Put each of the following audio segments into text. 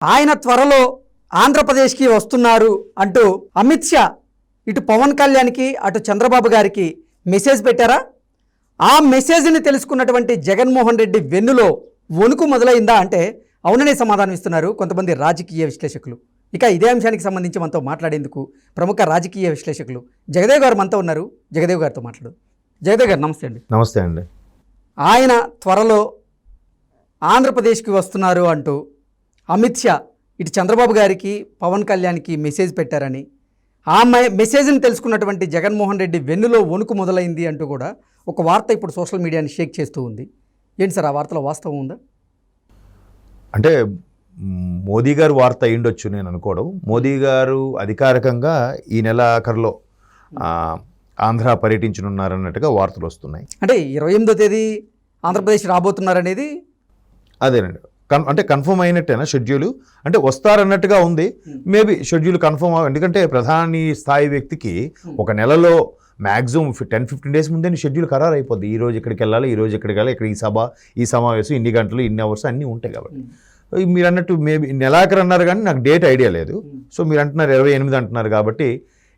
ఆయన త్వరలో ఆంధ్రప్రదేశ్కి వస్తున్నారు అంటూ అమిత్ షా ఇటు పవన్ కళ్యాణ్కి అటు చంద్రబాబు గారికి మెసేజ్ పెట్టారా? ఆ మెసేజ్ని తెలుసుకున్నటువంటి జగన్మోహన్ రెడ్డి వెన్నులో వణుకు మొదలైందా అంటే అవుననే సమాధానం ఇస్తున్నారు కొంతమంది రాజకీయ విశ్లేషకులు. ఇక ఇదే అంశానికి సంబంధించి మనతో మాట్లాడేందుకు ప్రముఖ రాజకీయ విశ్లేషకులు జగదేవ్ గారు మనతో ఉన్నారు. జగదేవ్ గారితో మాట్లాడు. జగదేవ్ గారు నమస్తే అండి. నమస్తే అండి. ఆయన త్వరలో ఆంధ్రప్రదేశ్కి వస్తున్నారు అంటూ అమిత్ షా ఇటు చంద్రబాబు గారికి పవన్ కళ్యాణ్కి మెసేజ్ పెట్టారని, ఆ మెసేజ్ని తెలుసుకున్నటువంటి జగన్మోహన్ రెడ్డి వెన్నులో వణుకు మొదలైంది అంటూ కూడా ఒక వార్త ఇప్పుడు సోషల్ మీడియాని షేక్ చేస్తూ ఉంది. ఏంటి సార్ ఆ వార్తలో వాస్తవం ఉందా? అంటే మోదీ గారు వార్త అయ్యుండొచ్చు నేను అనుకోవడం. మోదీ గారు అధికారికంగా ఈ నెల ఆఖరిలో ఆంధ్ర పర్యటించనున్నారన్నట్టుగా వార్తలు వస్తున్నాయి. అంటే 28వ తేదీ ఆంధ్రప్రదేశ్ రాబోతున్నారనేది అదేనండి. అంటే కన్ఫర్మ్ అయినట్టేనా షెడ్యూల్? అంటే వస్తారన్నట్టుగా ఉంది. మేబీ షెడ్యూల్ కన్ఫర్మ్ ఎందుకంటే ప్రధాని స్థాయి వ్యక్తికి ఒక నెలలో మ్యాక్సిమం 10-15 డేస్ ముందే షెడ్యూల్ ఖరారు అయిపోద్ది. ఈ రోజు ఇక్కడికి వెళ్ళాలి, ఈ రోజు ఇక్కడికి వెళ్ళాలి, ఇక్కడ ఈ సభ, ఈ సమావేశం, ఇన్ని గంటలు, ఇన్ని అవర్స్ అన్నీ ఉంటాయి. కాబట్టి మీరు అన్నట్టు మేబీ నెలాఖరు అన్నారు కానీ నాకు డేట్ ఐడియా లేదు. సో మీరు అంటున్నారు 28 అంటున్నారు కాబట్టి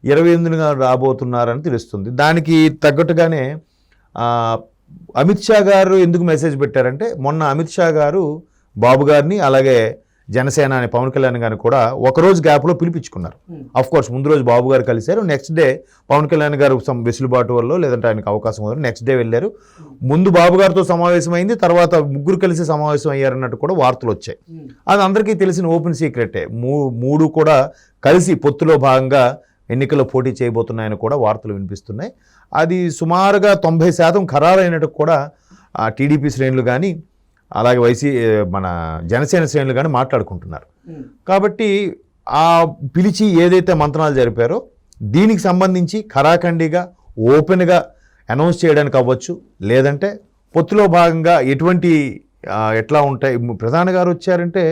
28గా రాబోతున్నారని తెలుస్తుంది. దానికి తగ్గట్టుగానే అమిత్ షా గారు ఎందుకు మెసేజ్ పెట్టారంటే, మొన్న అమిత్ షా గారు బాబు గారిని అలాగే జనసేన అని పవన్ కళ్యాణ్ గారిని కూడా ఒకరోజు గ్యాప్లో పిలిపించుకున్నారు. కోర్స్ ముందు రోజు బాబు గారు కలిశారు, నెక్స్ట్ డే పవన్ కళ్యాణ్ గారు వెసులుబాటు వల్ల లేదంటే ఆయనకు అవకాశం వల్ల నెక్స్ట్ డే వెళ్ళారు. ముందు బాబు గారితో సమావేశం అయింది, తర్వాత ముగ్గురు కలిసి సమావేశం అయ్యారన్నట్టు కూడా వార్తలు వచ్చాయి. అది అందరికీ తెలిసిన ఓపెన్ సీక్రెటే. మూడు కూడా కలిసి పొత్తులో భాగంగా ఎన్నికల్లో పోటీ చేయబోతున్నాయని కూడా వార్తలు వినిపిస్తున్నాయి. అది సుమారుగా 90% ఖరారైనట్టు కూడా టీడీపీ శ్రేణులు కానీ అలాగే మన జనసేన శ్రేణులు కానీ మాట్లాడుకుంటున్నారు. కాబట్టి ఆ పిలిచి ఏదైతే మంత్రాలు జరిపారో దీనికి సంబంధించి ఖరాఖండిగా ఓపెన్గా అనౌన్స్ చేయడానికి అవ్వచ్చు, లేదంటే పొత్తులో భాగంగా ఎట్లా ఉంటాయి. ప్రధాని గారు వచ్చారంటే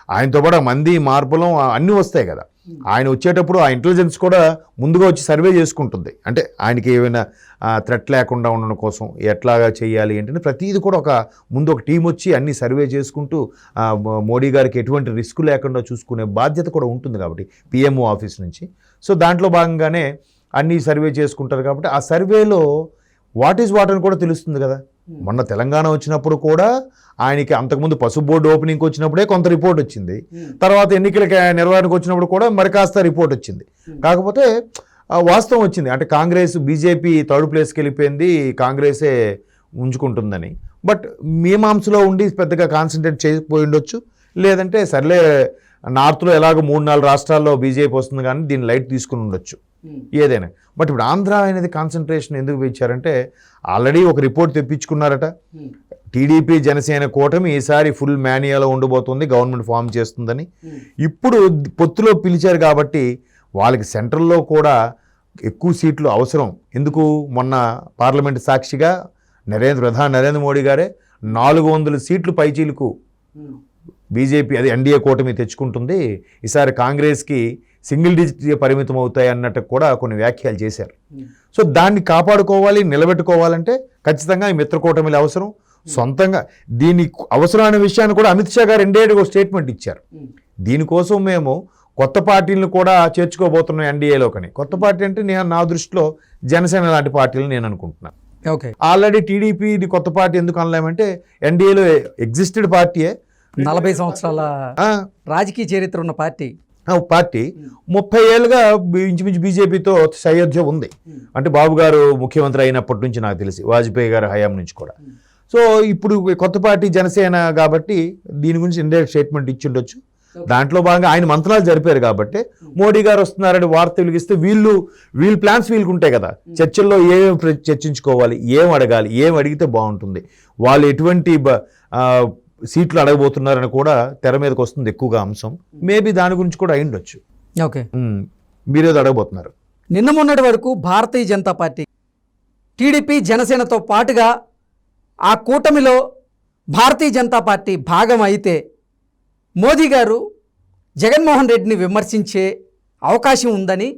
ఆయనతో పాటు మంది మార్పులు అన్నీ వస్తాయి కదా. ఆయన వచ్చేటప్పుడు ఆ ఇంటెలిజెన్స్ కూడా ముందుగా వచ్చి సర్వే చేసుకుంటుంది. అంటే ఆయనకి ఏమైనా థ్రెట్ లేకుండా ఉండడం కోసం ఎట్లాగా చేయాలి ఏంటంటే ప్రతిదీ కూడా ముందు ఒక టీం వచ్చి అన్ని సర్వే చేసుకుంటూ మోడీ గారికి ఎటువంటి రిస్క్ లేకుండా చూసుకునే బాధ్యత కూడా ఉంటుంది కాబట్టి పిఎంఓ ఆఫీస్ నుంచి. సో దాంట్లో భాగంగానే అన్నీ సర్వే చేసుకుంటారు కాబట్టి ఆ సర్వేలో వాట్ అని కూడా తెలుస్తుంది కదా. మొన్న తెలంగాణ వచ్చినప్పుడు కూడా ఆయనకి అంతకుముందు పసుపు బోర్డు ఓపెనింగ్కి వచ్చినప్పుడే కొంత రిపోర్ట్ వచ్చింది, తర్వాత ఎన్నికల నిర్వహణకు వచ్చినప్పుడు కూడా మరి కాస్త రిపోర్ట్ వచ్చింది. కాకపోతే వాస్తవం వచ్చింది అంటే కాంగ్రెస్ బీజేపీ థర్డ్ ప్లేస్కి వెళ్ళిపోయింది, కాంగ్రెసే ఉంచుకుంటుందని. బట్ మీమాంసలో ఉండి పెద్దగా కాన్సన్ట్రేట్ చేయకపోయి ఉండొచ్చు, లేదంటే సర్లే నార్త్లో ఎలాగో 3-4 రాష్ట్రాల్లో బీజేపీ వస్తుంది కానీ దీన్ని లైట్ తీసుకుని ఉండొచ్చు ఏదైనా. బట్ ఇప్పుడు ఆంధ్ర అనేది కాన్సన్ట్రేషన్ ఎందుకు పెంచారంటే ఆల్రెడీ ఒక రిపోర్ట్ తెప్పించుకున్నారట. టీడీపీ జనసేన కూటమి ఈసారి ఫుల్ మేనియాలో ఉండబోతుంది, గవర్నమెంట్ ఫామ్ చేస్తుందని. ఇప్పుడు పొత్తులో పిలిచారు కాబట్టి వాళ్ళకి సెంట్రల్లో కూడా ఎక్కువ సీట్లు అవసరం. ఎందుకు మొన్న పార్లమెంట్ సాక్షిగా ప్రధాని నరేంద్ర మోడీ గారే 400 సీట్లు పైచీలకు బీజేపీ అది ఎన్డీఏ కూటమి తెచ్చుకుంటుంది, ఈసారి కాంగ్రెస్కి సింగిల్ డిజిట్ పరిమితం అవుతాయి అన్నట్టు కూడా కొన్ని వ్యాఖ్యలు చేశారు. సో దాన్ని కాపాడుకోవాలి, నిలబెట్టుకోవాలంటే ఖచ్చితంగా ఈ మిత్రకూటమిలు అవసరం. సొంతంగా దీని అవసరం అనే విషయాన్ని కూడా అమిత్ షా గారు ఒక స్టేట్మెంట్ ఇచ్చారు. దీనికోసం మేము కొత్త పార్టీలను కూడా చేర్చుకోబోతున్నాం ఎన్డీఏలోకని. కొత్త పార్టీ అంటే నా దృష్టిలో జనసేన లాంటి పార్టీలు నేను అనుకుంటున్నాను. ఓకే, ఆల్రెడీ టీడీపీ ఇది కొత్త పార్టీ ఎందుకు అనలేమంటే ఎన్డీఏలో ఎగ్జిస్టెడ్ పార్టీయే, 40 సంవత్సరాల రాజకీయ చరిత్ర ఉన్న పార్టీ 30 ఏళ్ళుగా ఇంచుమించు బీజేపీతో సయోధ్య ఉంది. అంటే బాబు గారు ముఖ్యమంత్రి అయినప్పటి నుంచి నాకు తెలిసి వాజ్పేయి గారి హయాం నుంచి కూడా. సో ఇప్పుడు కొత్త పార్టీ జనసేన కాబట్టి దీని గురించి ఇండైరెక్ట్ స్టేట్మెంట్ ఇచ్చి ఉండొచ్చు. దాంట్లో భాగంగా ఆయన మంత్రాలు జరిపారు కాబట్టి మోడీ గారు వస్తున్నారని వార్త వెలిగిస్తే వీళ్ళ ప్లాన్స్ వీళ్ళకి ఉంటాయి కదా. చర్చల్లో ఏమేమి చర్చించుకోవాలి, ఏం అడగాలి, ఏం అడిగితే బాగుంటుంది, వాళ్ళు ఎటువంటి సీట్లు అడగబోతున్నారని కూడా తెర మీదకి వస్తుంది ఎక్కువగా అంశం. మేబీ దాని గురించి కూడా అయ్యుండొచ్చు. ఓకే, మీరేదో అడగబోతున్నారు. నిన్న మొన్నటి వరకు భారతీయ జనతా పార్టీ టీడీపీ జనసేనతో పాటుగా ఆ కూటమిలో భారతీయ జనతా పార్టీ భాగం అయితే మోదీ గారు జగన్మోహన్ రెడ్డిని విమర్శించే అవకాశం ఉందని,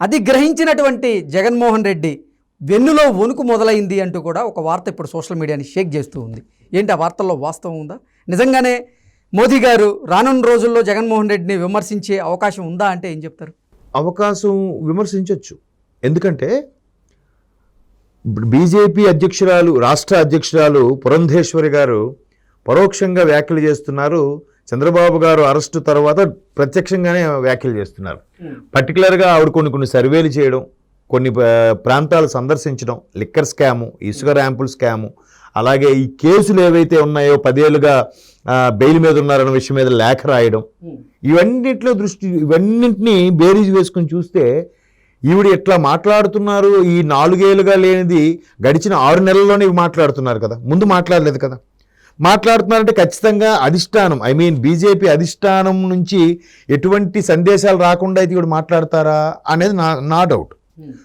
అది గ్రహించినటువంటి జగన్మోహన్ రెడ్డి వెన్నులో వణుకు మొదలైంది అంటూ కూడా ఒక వార్త ఇప్పుడు సోషల్ మీడియాని షేక్ చేస్తూ ఉంది. ఏంటి ఆ వార్తల్లో వాస్తవం ఉందా? నిజంగానే మోదీ గారు రానున్న రోజుల్లో జగన్మోహన్ రెడ్డిని విమర్శించే అవకాశం ఉందా అంటే ఏం చెప్తారు? అవకాశం విమర్శించవచ్చు. ఎందుకంటే బీజేపీ అధ్యక్షురాలు, రాష్ట్ర అధ్యక్షురాలు పురంధేశ్వరి గారు పరోక్షంగా వ్యాఖ్యలు చేస్తున్నారు. చంద్రబాబు గారు అరెస్టు తర్వాత ప్రత్యక్షంగానే వ్యాఖ్యలు చేస్తున్నారు. పర్టికులర్గా ఆవిడ కొన్ని సర్వేలు చేయడం, కొన్ని ప్రాంతాలు సందర్శించడం, లిక్కర్ స్కాము, ఇసుక ర్యాంపుల్ స్కాము, అలాగే ఈ కేసులు ఏవైతే ఉన్నాయో 10 ఏళ్ళుగా బెయిల్ మీద ఉన్నారన్న విషయం మీద లేఖ రాయడం, ఇవన్నింటినీ బేరీజ్ వేసుకొని చూస్తే ఈవిడ ఎట్లా మాట్లాడుతున్నారు. ఈ 4 ఏళ్ళుగా లేనిది గడిచిన 6 నెలల్లోనే మాట్లాడుతున్నారు కదా, ముందు మాట్లాడలేదు కదా. మాట్లాడుతున్నారంటే ఖచ్చితంగా అధిష్టానం, బీజేపీ అధిష్టానం నుంచి ఎటువంటి సందేశాలు రాకుండా అయితే ఈవిడ మాట్లాడతారా అనేది నా డౌట్.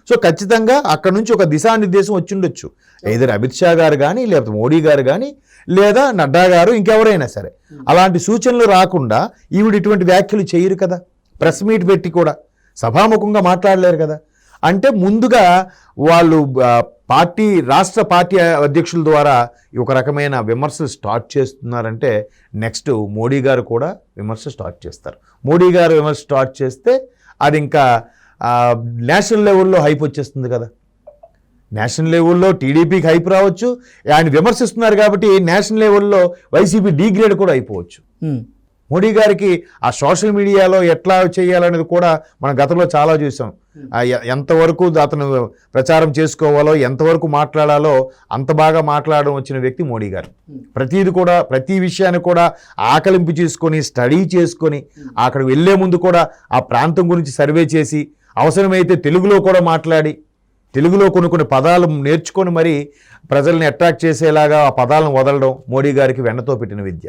సో ఖచ్చితంగా అక్కడ నుంచి ఒక దిశానిర్దేశం వచ్చి ఉండొచ్చు. ఏదైనా అమిత్ షా గారు కానీ, లేకపోతే మోడీ గారు కానీ, లేదా నడ్డా గారు, ఇంకెవరైనా సరే అలాంటి సూచనలు రాకుండా ఈవిడ ఇటువంటి వ్యాఖ్యలు చేయరు కదా. ప్రెస్ మీట్ పెట్టి కూడా సభాముఖంగా మాట్లాడలేరు కదా. అంటే ముందుగా వాళ్ళు రాష్ట్ర పార్టీ అధ్యక్షుల ద్వారా ఒక రకమైన విమర్శలు స్టార్ట్ చేస్తున్నారంటే నెక్స్ట్ మోడీ గారు కూడా విమర్శ స్టార్ట్ చేస్తారు. మోడీ గారు విమర్శ స్టార్ట్ చేస్తే అది ఇంకా నేషనల్ లెవెల్లో హైప్ వచ్చేస్తుంది కదా. నేషనల్ లెవెల్లో టీడీపీకి హైప్ రావచ్చు. ఆయన విమర్శిస్తున్నారు కాబట్టి నేషనల్ లెవెల్లో వైసీపీ డీగ్రేడ్ కూడా అయిపోవచ్చు. మోడీ గారికి ఆ సోషల్ మీడియాలో ఎట్లా చేయాలనేది కూడా మనం గతంలో చాలా చూసాం. ఎంతవరకు అతను ప్రచారం చేసుకోవాలో, ఎంతవరకు మాట్లాడాలో అంత బాగా మాట్లాడడం వచ్చిన వ్యక్తి మోడీ గారు. ప్రతి విషయాన్ని కూడా ఆకలింపు చేసుకొని, స్టడీ చేసుకొని, అక్కడ వెళ్ళే ముందు కూడా ఆ ప్రాంతం గురించి సర్వే చేసి, అవసరమైతే తెలుగులో కూడా మాట్లాడి, తెలుగులో కొన్ని పదాలు నేర్చుకొని మరి ప్రజల్ని అట్రాక్ట్ చేసేలాగా ఆ పదాలను వదలడం మోడీ గారికి వెన్నతో పెట్టిన విద్య.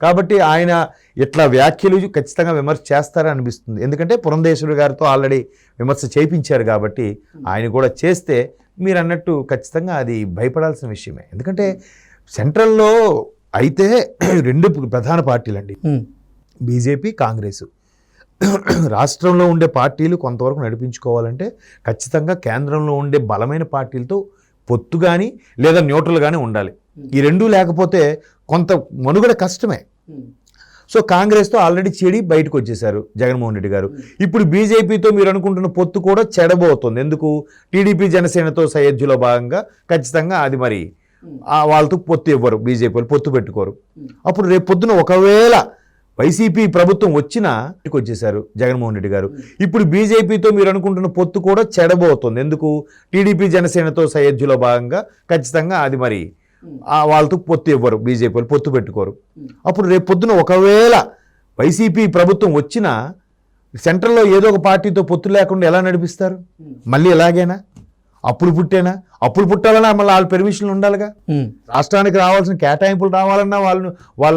కాబట్టి ఆయన ఇట్లా వ్యాఖ్యలు ఖచ్చితంగా విమర్శ చేస్తారని అనిపిస్తుంది. ఎందుకంటే పురంధేశ్వరి గారితో ఆల్రెడీ విమర్శ చేయించారు కాబట్టి ఆయన కూడా చేస్తే మీరు అన్నట్టు ఖచ్చితంగా అది భయపడాల్సిన విషయమే. ఎందుకంటే సెంట్రల్లో అయితే 2 ప్రధాన పార్టీలండి, బీజేపీ, కాంగ్రెస్. రాష్ట్రంలో ఉండే పార్టీలు కొంతవరకు నడిపించుకోవాలంటే ఖచ్చితంగా కేంద్రంలో ఉండే బలమైన పార్టీలతో పొత్తు కానీ లేదా న్యూట్రల్ కానీ ఉండాలి. ఈ 2 లేకపోతే కొంత మనుగడ కష్టమే. సో కాంగ్రెస్తో ఆల్రెడీ చెడి బయటకు వచ్చేశారు జగన్మోహన్ రెడ్డి గారు. ఇప్పుడు బీజేపీతో మీరు అనుకుంటున్న పొత్తు కూడా చెడబోతుంది. ఎందుకు? టీడీపీ జనసేనతో సయోధ్యలో భాగంగా ఖచ్చితంగా అది మరి వాళ్ళతో పొత్తు ఇవ్వరు, బీజేపీ వాళ్ళు పొత్తు పెట్టుకోరు. అప్పుడు రేపు పొద్దున ఒకవేళ వైసీపీ ప్రభుత్వం వచ్చినా వచ్చేశారు జగన్మోహన్ రెడ్డి గారు. ఇప్పుడు బీజేపీతో మీరు అనుకుంటున్న పొత్తు కూడా చెడబోతుంది. ఎందుకు? టీడీపీ జనసేనతో సయోధ్యలో భాగంగా ఖచ్చితంగా అది మరి వాళ్ళతో పొత్తు ఇవ్వరు, బీజేపీ వాళ్ళు పొత్తు పెట్టుకోరు. అప్పుడు రేపు పొద్దున ఒకవేళ వైసీపీ ప్రభుత్వం వచ్చినా సెంట్రల్లో ఏదో ఒక పార్టీతో పొత్తు లేకుండా ఎలా నడిపిస్తారు? మళ్ళీ ఎలాగైనా అప్పులు పుట్టాలన్నా మళ్ళీ వాళ్ళ పెర్మిషన్లు ఉండాలిగా. రాష్ట్రానికి రావాల్సిన కేటాయింపులు రావాలన్నా వాళ్ళ